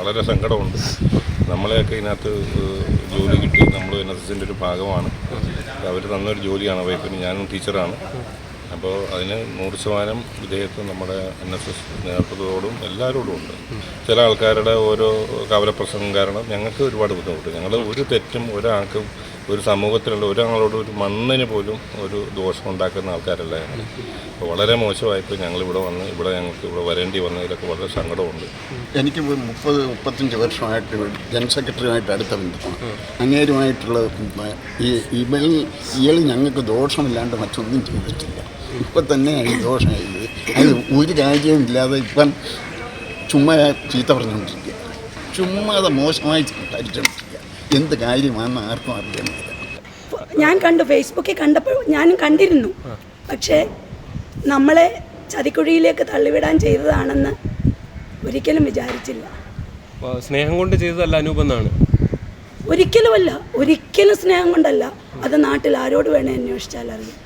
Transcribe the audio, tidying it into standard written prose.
വളരെ സങ്കടമുണ്ട്. നമ്മളെയൊക്കെ ഇതിനകത്ത് ജോലി കിട്ടി, നമ്മൾ NSSൻ്റെ ഒരു ഭാഗമാണ്. അവർ തന്നൊരു ജോലിയാണ് വൈഫിന്. ഞാനും ടീച്ചറാണ്. അപ്പോൾ അതിന് 100% വിധേയത്വം നമ്മുടെ NSS നേതൃത്വത്തോടും എല്ലാവരോടും ഉണ്ട്. ചില ആൾക്കാരുടെ ഓരോ കവലപ്രസംഗം കാരണം ഞങ്ങൾക്ക് ഒരുപാട് ബുദ്ധിമുട്ട്. ഞങ്ങൾ ഒരു തെറ്റും ഒരാൾക്കും, ഒരു സമൂഹത്തിലുള്ള ഒരാളോട് ഒരു മണ്ണിന് പോലും ഒരു ദോഷം ഉണ്ടാക്കുന്ന ആൾക്കാരല്ല ഞങ്ങൾ. അപ്പോൾ വളരെ മോശമായിപ്പോൾ ഞങ്ങളിവിടെ വന്ന് ഞങ്ങൾക്ക് ഇവിടെ വരേണ്ടി വന്നതിലൊക്കെ വളരെ സങ്കടമുണ്ട്. എനിക്ക് 30-35 വർഷമായിട്ട് ജനറൽ സെക്രട്ടറിയുമായിട്ട് അടുത്ത ബന്ധമാണ്. അങ്ങേരുമായിട്ടുള്ള ഇയാൾ ഞങ്ങൾക്ക് ദോഷമില്ലാണ്ട് മറ്റൊന്നും ചെയ്തിട്ടില്ല. ഇപ്പം തന്നെ ഈ ദോഷമായത് അത് ഒരു കാര്യവുമില്ലാതെ ഇപ്പം ചുമ്മാ ചീത്ത പറഞ്ഞുകൊണ്ടിരിക്കുക, ചുമ്മാ അത് മോശമായി സംസാരിച്ചുകൊണ്ടിരിക്കുക. എന്ത് കാര്യമാണെന്ന് ആർക്കും അറിയുന്നില്ല. ഞാൻ കണ്ടു, ഫേസ്ബുക്കിൽ കണ്ടപ്പോൾ ഞാനും കണ്ടിരുന്നു. പക്ഷേ നമ്മളെ ചതിക്കുഴിയിലേക്ക് തള്ളിവിടാൻ ചെയ്തതാണെന്ന് ഒരിക്കലും വിചാരിച്ചില്ല. സ്നേഹം കൊണ്ട് ചെയ്തതല്ല അനൂപെന്നാണ്. ഒരിക്കലുമല്ല, ഒരിക്കലും സ്നേഹം കൊണ്ടല്ല. അത് നാട്ടിൽ ആരോട് വേണേ അന്വേഷിച്ചാൽ അറിയാം.